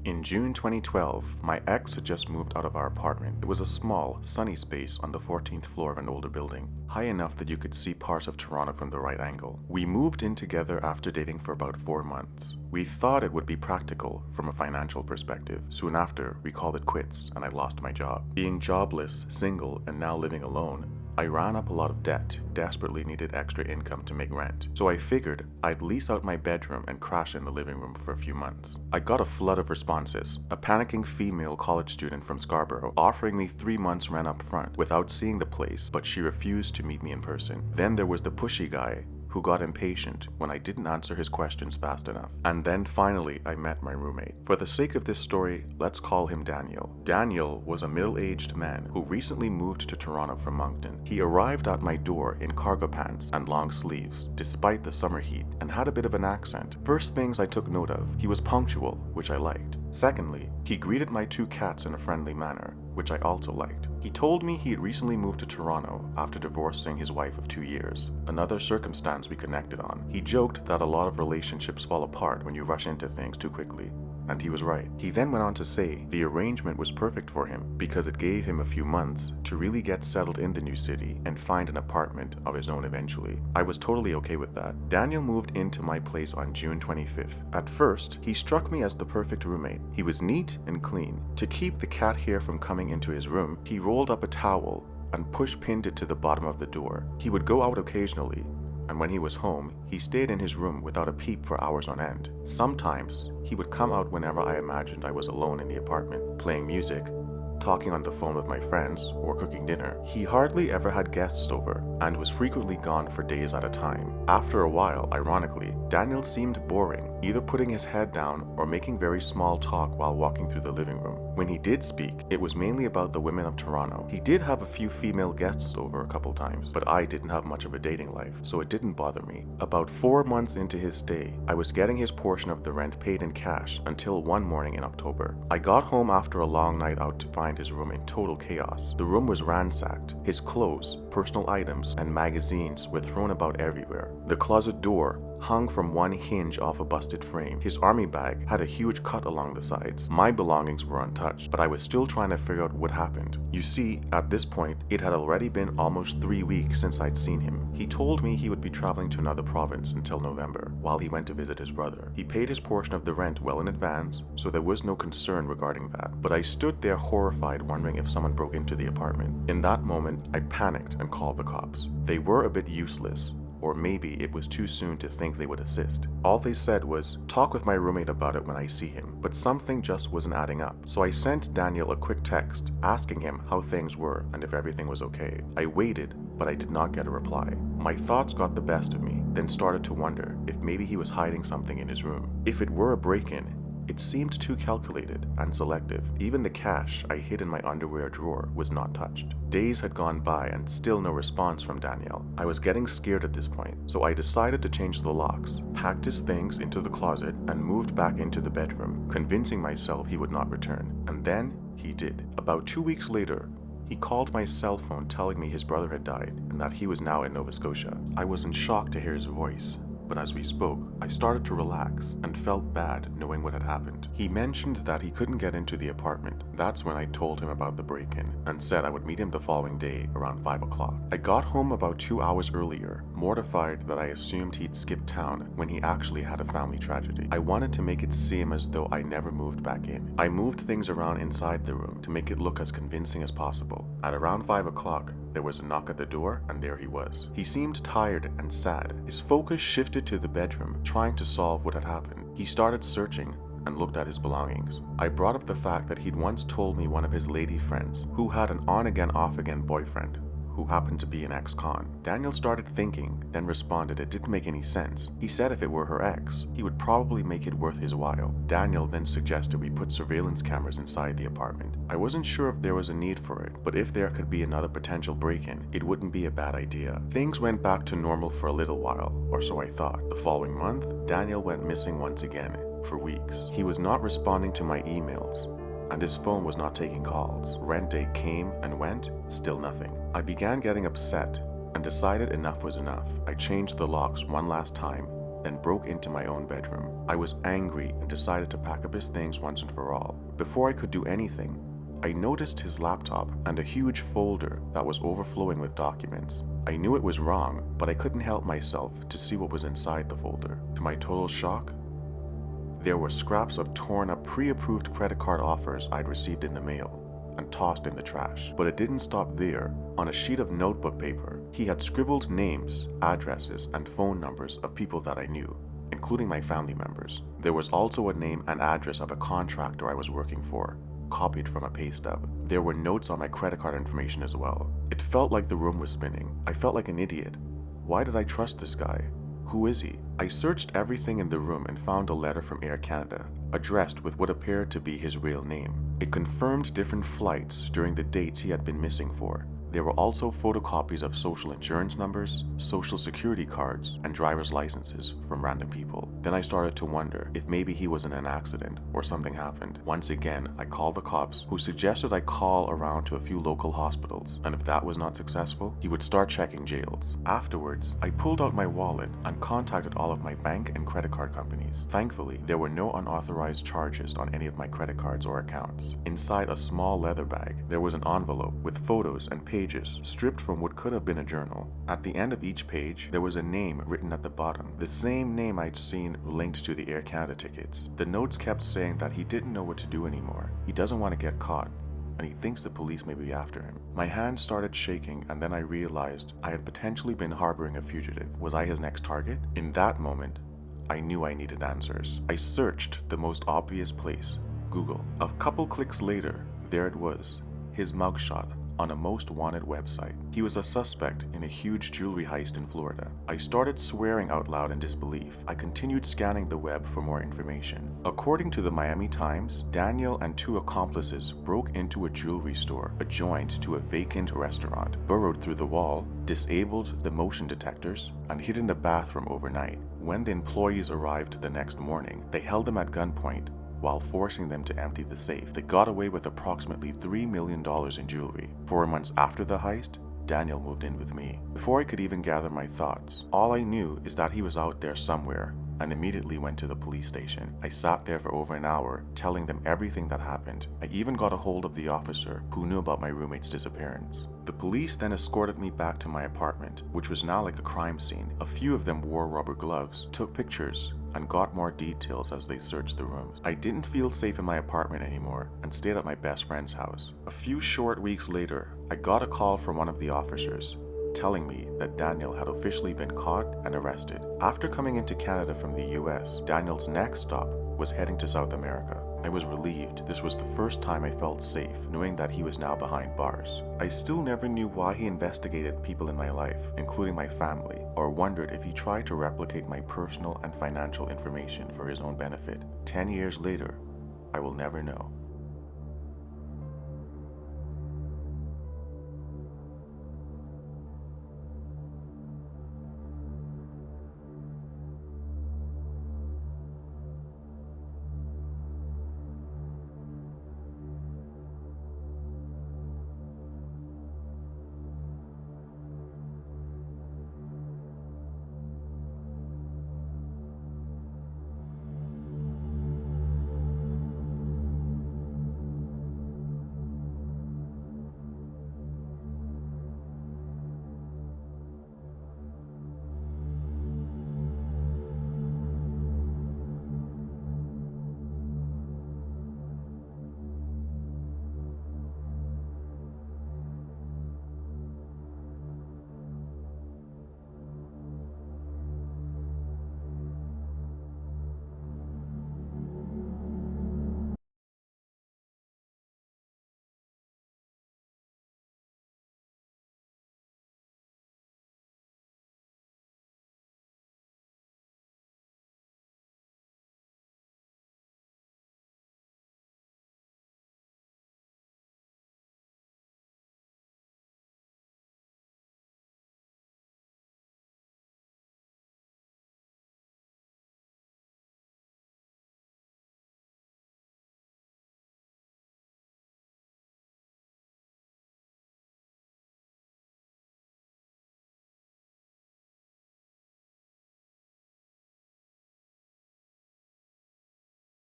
In June 2012, my ex had just moved out of our apartment. It was a small, sunny space on the 14th floor of an older building, high enough that you could see parts of Toronto from the right angle. We moved in together after dating for about 4 months. We thought it would be practical from a financial perspective. Soon after, we called it quits and I lost my job. Being jobless, single, and now living alone, I ran up a lot of debt, desperately needed extra income to make rent. So I figured I'd lease out my bedroom and crash in the living room for a few months. I got a flood of responses. A panicking female college student from Scarborough offering me 3 months rent up front without seeing the place, but she refused to meet me in person. Then there was the pushy guy who got impatient when I didn't answer his questions fast enough. And then finally, I met my roommate. For the sake of this story, let's call him Daniel. Daniel was a middle-aged man who recently moved to Toronto from Moncton. He arrived at my door in cargo pants and long sleeves, despite the summer heat, and had a bit of an accent. First things I took note of, he was punctual, which I liked. Secondly, he greeted my 2 cats in a friendly manner, which I also liked. He told me he had recently moved to Toronto after divorcing his wife of 2 years, another circumstance we connected on. He joked that a lot of relationships fall apart when you rush into things too quickly. And he was right. He then went on to say the arrangement was perfect for him because it gave him a few months to really get settled in the new city and find an apartment of his own eventually. I was totally okay with that. Daniel moved into my place on June 25th. At first, he struck me as the perfect roommate. He was neat and clean. To keep the cat hair from coming into his room, he rolled up a towel and push-pinned it to the bottom of the door. He would go out occasionally, and when he was home, he stayed in his room without a peep for hours on end. Sometimes, he would come out whenever I imagined I was alone in the apartment, playing music, talking on the phone with my friends, or cooking dinner. He hardly ever had guests over, and was frequently gone for days at a time. After a while, ironically, Daniel seemed boring, either putting his head down or making very small talk while walking through the living room. When he did speak, it was mainly about the women of Toronto. He did have a few female guests over a couple times, but I didn't have much of a dating life, so it didn't bother me. About 4 months into his stay, I was getting his portion of the rent paid in cash until one morning in October. I got home after a long night out to find his room in total chaos. The room was ransacked. His clothes, personal items, and magazines were thrown about everywhere. The closet door hung from one hinge off a busted frame. His army bag had a huge cut along the sides. My belongings were untouched, but I was still trying to figure out what happened. You see, at this point, it had already been almost 3 weeks since I'd seen him. He told me he would be traveling to another province until November, while he went to visit his brother. He paid his portion of the rent well in advance, so there was no concern regarding that. But I stood there horrified, wondering if someone broke into the apartment. In that moment, I panicked and called the cops. They were a bit useless, or maybe it was too soon to think they would assist. All they said was, talk with my roommate about it when I see him, but something just wasn't adding up. So I sent Daniel a quick text, asking him how things were and if everything was okay. I waited, but I did not get a reply. My thoughts got the best of me, then started to wonder if maybe he was hiding something in his room. If it were a break-in, it seemed too calculated and selective. Even the cash I hid in my underwear drawer was not touched. Days had gone by and still no response from Daniel. I was getting scared at this point, so I decided to change the locks, packed his things into the closet, and moved back into the bedroom, convincing myself he would not return. And then he did. About 2 weeks later, he called my cell phone telling me his brother had died and that he was now in Nova Scotia. I was in shock to hear his voice, but as we spoke, I started to relax and felt bad knowing what had happened. He mentioned that he couldn't get into the apartment. That's when I told him about the break-in and said I would meet him the following day around 5 o'clock. I got home about 2 hours earlier, mortified that I assumed he'd skipped town when he actually had a family tragedy. I wanted to make it seem as though I never moved back in. I moved things around inside the room to make it look as convincing as possible. At around 5 o'clock, there was a knock at the door, and there he was. He seemed tired and sad. His focus shifted to the bedroom, trying to solve what had happened. He started searching and looked at his belongings. I brought up the fact that he'd once told me one of his lady friends, who had an on-again, off-again boyfriend, who happened to be an ex-con. Daniel started thinking, then responded it didn't make any sense. He said if it were her ex, he would probably make it worth his while. Daniel then suggested we put surveillance cameras inside the apartment. I wasn't sure if there was a need for it, but if there could be another potential break-in, it wouldn't be a bad idea. Things went back to normal for a little while, or so I thought. The following month, Daniel went missing once again, for weeks. He was not responding to my emails, and his phone was not taking calls. Rent day came and went, still nothing. I began getting upset and decided enough was enough. I changed the locks one last time, then broke into my own bedroom. I was angry and decided to pack up his things once and for all. Before I could do anything, I noticed his laptop and a huge folder that was overflowing with documents. I knew it was wrong, but I couldn't help myself to see what was inside the folder. To my total shock, there were scraps of torn up pre-approved credit card offers I'd received in the mail and tossed in the trash. But it didn't stop there. On a sheet of notebook paper, he had scribbled names, addresses, and phone numbers of people that I knew, including my family members. There was also a name and address of a contractor I was working for, copied from a pay stub. There were notes on my credit card information as well. It felt like the room was spinning. I felt like an idiot. Why did I trust this guy? Who is he? I searched everything in the room and found a letter from Air Canada, addressed with what appeared to be his real name. It confirmed different flights during the dates he had been missing for. There were also photocopies of social insurance numbers, social security cards, and driver's licenses from random people. Then I started to wonder if maybe he was in an accident or something happened. Once again, I called the cops, who suggested I call around to a few local hospitals, and if that was not successful, he would start checking jails. Afterwards, I pulled out my wallet and contacted all of my bank and credit card companies. Thankfully, there were no unauthorized charges on any of my credit cards or accounts. Inside a small leather bag, there was an envelope with photos and pages stripped from what could have been a journal. At the end of each page, there was a name written at the bottom, the same name I'd seen linked to the Air Canada tickets. The notes kept saying that he didn't know what to do anymore. He doesn't want to get caught, and he thinks the police may be after him. My hand started shaking, and then I realized I had potentially been harboring a fugitive. Was I his next target? In that moment, I knew I needed answers. I searched the most obvious place, Google. A couple clicks later, there it was, his mugshot on a most wanted website. He was a suspect in a huge jewelry heist in Florida. I started swearing out loud in disbelief. I continued scanning the web for more information. According to the Miami Times, Daniel and 2 accomplices broke into a jewelry store adjoined to a vacant restaurant, burrowed through the wall, disabled the motion detectors, and hid in the bathroom overnight. When the employees arrived the next morning, they held them at gunpoint while forcing them to empty the safe. They got away with approximately $3 million in jewelry. 4 months after the heist, Daniel moved in with me. Before I could even gather my thoughts, all I knew is that he was out there somewhere, and immediately went to the police station. I sat there for over an hour, telling them everything that happened. I even got a hold of the officer who knew about my roommate's disappearance. The police then escorted me back to my apartment, which was now like a crime scene. A few of them wore rubber gloves, took pictures, and got more details as they searched the rooms. I didn't feel safe in my apartment anymore and stayed at my best friend's house. A few short weeks later, I got a call from one of the officers telling me that Daniel had officially been caught and arrested. After coming into Canada from the US, Daniel's next stop was heading to South America. I was relieved. This was the first time I felt safe, knowing that he was now behind bars. I still never knew why he investigated people in my life, including my family, or wondered if he tried to replicate my personal and financial information for his own benefit. 10 years later, I will never know.